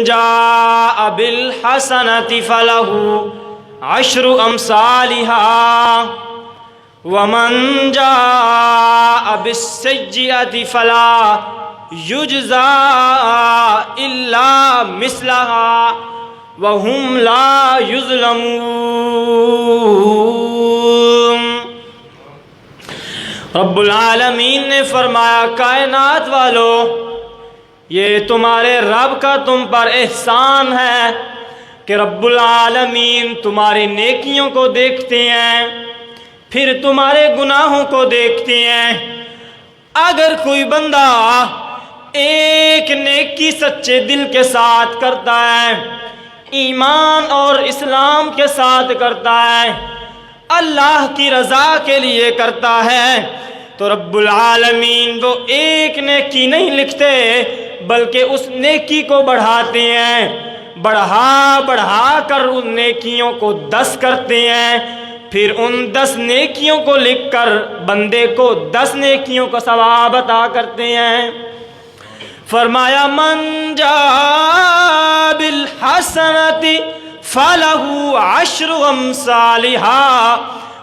جاء بالحسنة فله عشر أمثالها ومن جاء بالسيئة فلا يجزى إلا مثلها وهم لا يظلمون۔ رب العالمین نے فرمایا کائنات والو، یہ تمہارے رب کا تم پر احسان ہے کہ رب العالمین تمہاری نیکیوں کو دیکھتے ہیں، پھر تمہارے گناہوں کو دیکھتے ہیں۔ اگر کوئی بندہ ایک نیکی سچے دل کے ساتھ کرتا ہے، ایمان اور اسلام کے ساتھ کرتا ہے، اللہ کی رضا کے لیے کرتا ہے، تو رب العالمین وہ ایک نیکی نہیں لکھتے بلکہ اس نیکی کو بڑھاتے ہیں، بڑھا کر ان نیکیوں کو 10 کرتے ہیں، پھر ان 10 نیکیوں کو لکھ کر بندے کو 10 نیکیوں کا ثواب عطا کرتے ہیں۔ فرمایا من جاء بالحسنۃ فلہ 10 امثالھا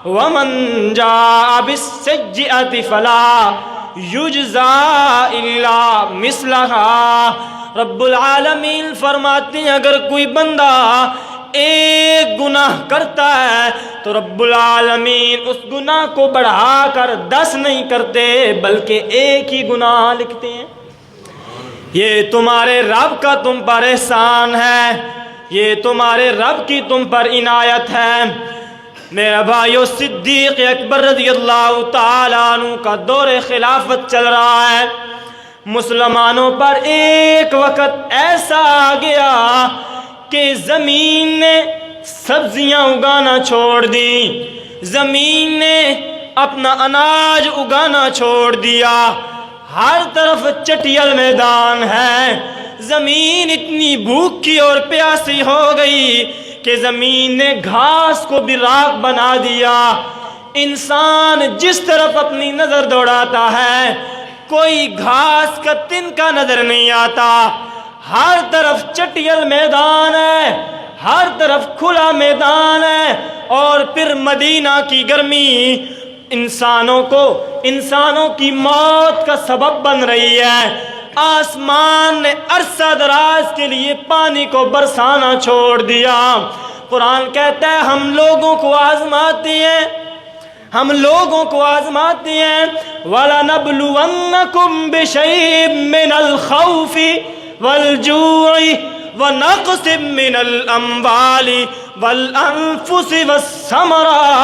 ومن جاء بالسیئۃ فلا یجزی الا مثلھا۔ رب العالمین فرماتے ہیں اگر کوئی بندہ ایک گناہ کرتا ہے تو رب العالمین اس گناہ کو بڑھا کر 10 نہیں کرتے بلکہ ایک ہی گناہ لکھتے ہیں۔ یہ تمہارے رب کا تم پر احسان ہے، یہ تمہارے رب کی تم پر عنایت ہے۔ میرے بھائیو، صدیق اکبر رضی اللہ تعالیٰ عنہ کا دور خلافت چل رہا ہے۔ مسلمانوں پر ایک وقت ایسا آ گیا کہ زمین نے سبزیاں اگانا چھوڑ دی، زمین نے اپنا اناج اگانا چھوڑ دیا، ہر طرف چٹیل میدان ہے، زمین اتنی بھوکی اور پیاسی ہو گئی کہ زمین نے گھاس کو بھی راکھ بنا دیا۔ انسان جس طرف اپنی نظر دوڑاتا ہے کوئی گھاس کا تنکا نظر نہیں آتا، ہر طرف چٹیل میدان ہے، ہر طرف کھلا میدان ہے، اور پھر مدینہ کی گرمی انسانوں کی موت کا سبب بن رہی ہے۔ آسمان نے عرصہ دراز کے لیے پانی کو برسانا چھوڑ دیا۔ قرآن کہتا ہے ہم لوگوں کو آزماتے ہیں، ہم لوگوں کو آزماتے ہیں۔ وَلَنَبْلُوَنَّكُمْ بِشَيْءٍ مِّنَ الْخَوْفِ وَالْجُوعِ وَنَقْصٍ مِّنَ الْأَمْوَالِ وَالْأَنفُسِ وَالثَّمَرَاتِ۔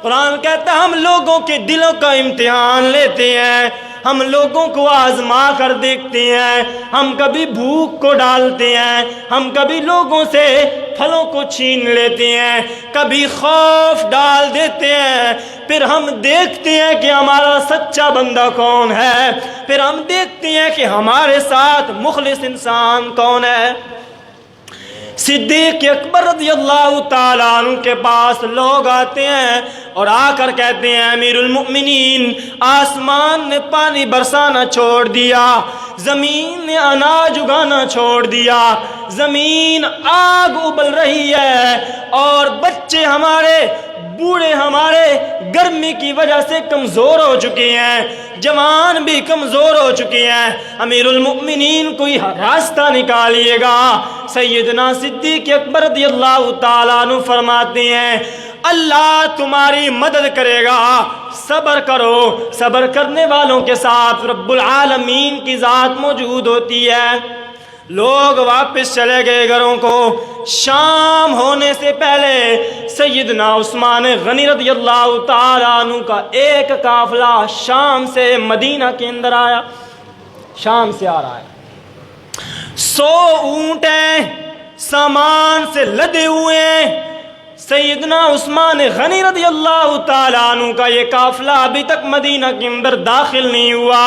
قرآن کہتا ہے ہم لوگوں کے دلوں کا امتحان لیتے ہیں، ہم لوگوں کو آزما کر دیکھتے ہیں، ہم کبھی بھوک کو ڈالتے ہیں، ہم کبھی لوگوں سے پھلوں کو چھین لیتے ہیں، کبھی خوف ڈال دیتے ہیں، پھر ہم دیکھتے ہیں کہ ہمارا سچا بندہ کون ہے، پھر ہم دیکھتے ہیں کہ ہمارے ساتھ مخلص انسان کون ہے۔ صدیق اکبر رضی اللہ تعالیٰ عنہ کے پاس لوگ آتے ہیں اور آ کر کہتے ہیں امیر المؤمنین، آسمان نے پانی برسانا چھوڑ دیا، زمین نے اناج اگانا چھوڑ دیا، زمین آگ ابل رہی ہے، اور بچے ہمارے، بوڑھے ہمارے گرمی کی وجہ سے کمزور ہو چکے ہیں، جوان بھی کمزور ہو چکے ہیں، امیر المؤمنین کوئی راستہ نکالیے گا۔ سیدنا صدیق اکبر رضی اللہ تعالیٰ عنہ فرماتے ہیں اللہ تمہاری مدد کرے گا، صبر کرو، صبر کرنے والوں کے ساتھ رب العالمین کی ذات موجود ہوتی ہے۔ لوگ واپس چلے گئے گھروں کو۔ شام ہونے سے پہلے سیدنا عثمان غنی رضی اللہ تعالیٰ عنہ کا ایک قافلہ شام سے مدینہ کے اندر آیا، شام سے آ رہا ہے، 100 اونٹ ہیں، سامان سے لدے ہوئے ہیں۔ سیدنا عثمان غنی رضی اللہ تعالیٰ عنہ کا یہ قافلہ ابھی تک مدینہ کے اندر داخل نہیں ہوا۔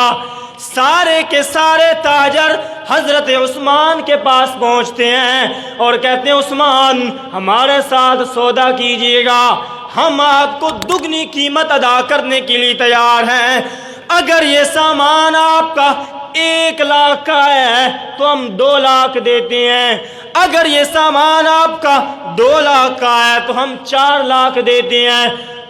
سارے کے سارے تاجر حضرت عثمان کے پاس پہنچتے ہیں اور کہتے ہیں عثمان ہمارے ساتھ سودا کیجئے گا، ہم آپ کو دگنی قیمت ادا کرنے کے لیے تیار ہیں، اگر یہ سامان آپ کا 1,00,000 کا ہے تو ہم 2,00,000 دیتے ہیں، اگر یہ سامان آپ کا 2,00,000 کا ہے تو ہم 4,00,000 دیتے ہیں۔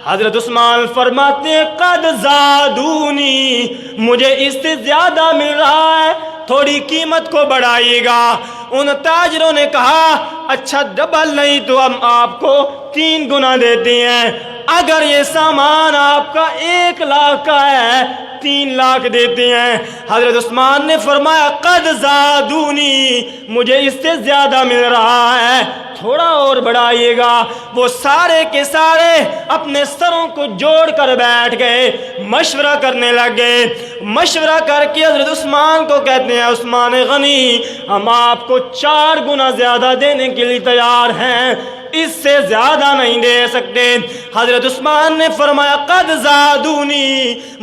حضرت عثمان فرماتے ہیں قد زادونی، مجھے اس سے زیادہ مل رہا ہے، تھوڑی قیمت کو بڑھائیے گا۔ ان تاجروں نے کہا اچھا ڈبل نہیں تو ہم آپ کو 3 گنا دیتے ہیں، اگر یہ سامان آپ کا 1,00,000 کا ہے 3,00,000 دیتے ہیں۔ حضرت عثمان نے فرمایا قد زادونی، مجھے اس سے زیادہ مل رہا ہے، تھوڑا اور بڑھائیے گا۔ وہ سارے کے سارے اپنے سروں کو جوڑ کر بیٹھ گئے، مشورہ کرنے لگے۔ مشورہ کر کے حضرت عثمان کو کہتے ہیں عثمان غنی، ہم آپ کو 4 گنا زیادہ دینے کے لیے تیار ہیں، اس سے زیادہ نہیں دے سکتے۔ حضرت عثمان نے فرمایا قد زادونی،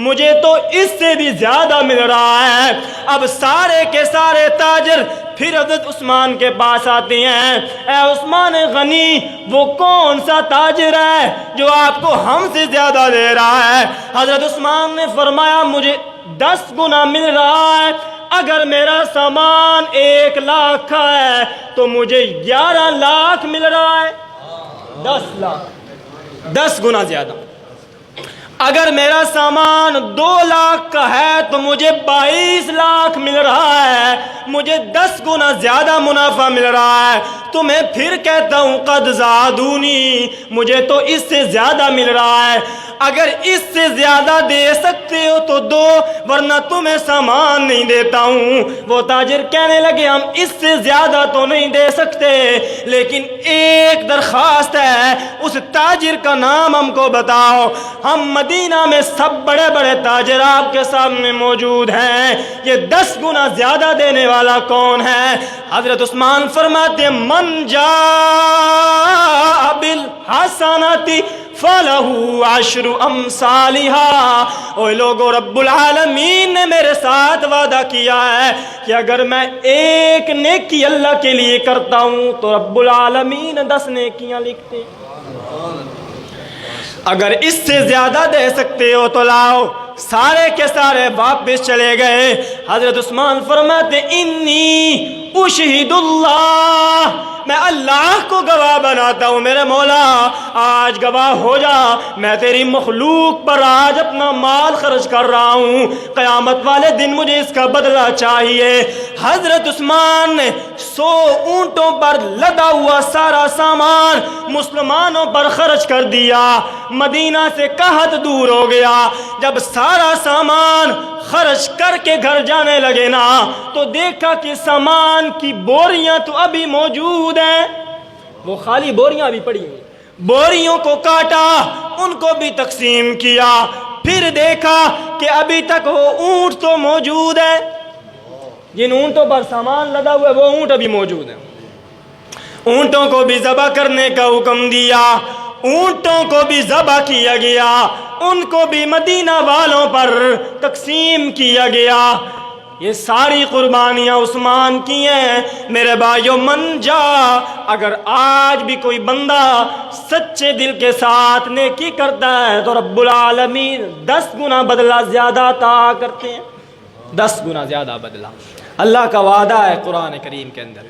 مجھے تو اس سے بھی زیادہ مل رہا ہے۔ اب سارے کے سارے تاجر پھر حضرت عثمان کے پاس آتے ہیں، اے عثمان غنی وہ کون سا تاجر ہے جو آپ کو ہم سے زیادہ دے رہا ہے؟ حضرت عثمان نے فرمایا مجھے 10 گنا مل رہا ہے، اگر میرا سامان 1,00,000 کا ہے تو مجھے 11,00,000 مل رہا ہے، 10,00,000، 10 گنا زیادہ۔ اگر میرا سامان 2,00,000 کا ہے تو مجھے 22,00,000 مل رہا ہے، مجھے 10 گنا زیادہ منافع مل رہا ہے۔ تو میں پھر کہتا ہوں قد زادونی، مجھے تو اس سے زیادہ مل رہا ہے، اگر اس سے زیادہ دے سکتے ہو تو دو، ورنہ تمہیں سامان نہیں دیتا ہوں۔ وہ تاجر کہنے لگے ہم اس سے زیادہ تو نہیں دے سکتے، لیکن ایک درخواست ہے، اس تاجر کا نام ہم کو بتاؤ، ہم مدینہ میں سب بڑے بڑے تاجر آپ کے سامنے موجود ہیں، یہ 10 گنا زیادہ دینے والا کون ہے؟ حضرت عثمان فرماتے ہیں من جاء بالحسنۃ فَلَهُ 10 أَمْثَالِهَا۔ اوے لوگو، رب العالمین نے میرے ساتھ وعدہ کیا ہے کہ اگر میں ایک نیکی اللہ کے لیے کرتا ہوں تو رب العالمین 10 نیکیاں لکھتے ہیں۔ اگر اس سے زیادہ دے سکتے ہو تو لاؤ۔ سارے کے سارے واپس چلے گئے۔ حضرت عثمان فرماتے انی اشہد اللہ، میں اللہ کو گواہ بناتا ہوں، میرے مولا آج گواہ ہو جا، میں تیری مخلوق پر آج اپنا مال خرچ کر رہا ہوں، قیامت والے دن مجھے اس کا بدلہ چاہیے۔ حضرت عثمان نے 100 اونٹوں پر لدا ہوا سارا سامان مسلمانوں پر خرچ کر دیا، مدینہ سے قحط دور ہو گیا۔ جب سارا سامان خرچ کر کے گھر جانے لگے نا تو دیکھا کہ سامان کی بوریاں تو ابھی موجود ہیں، وہ خالی بوریاں بھی پڑی ہیں، بوریوں کو کاٹا، ان کو بھی تقسیم کیا، پھر دیکھا کہ ابھی تک وہ اونٹ تو موجود ہے، جن اونٹوں پر سامان لدا ہوا ہے وہ اونٹ ابھی موجود ہیں، اونٹوں کو بھی ذبح کرنے کا حکم دیا، اونٹوں کو بھی ذبح کیا گیا، ان کو بھی مدینہ والوں پر تقسیم کیا گیا۔ یہ ساری قربانیاں عثمان کی ہیں۔ میرے بھائیو، من جا، اگر آج بھی کوئی بندہ سچے دل کے ساتھ نیکی کرتا ہے تو رب العالمین 10 گنا بدلہ زیادہ عطا کرتے ہیں، 10 گنا زیادہ بدلہ۔ اللہ کا وعدہ ہے قرآن کریم کے اندر۔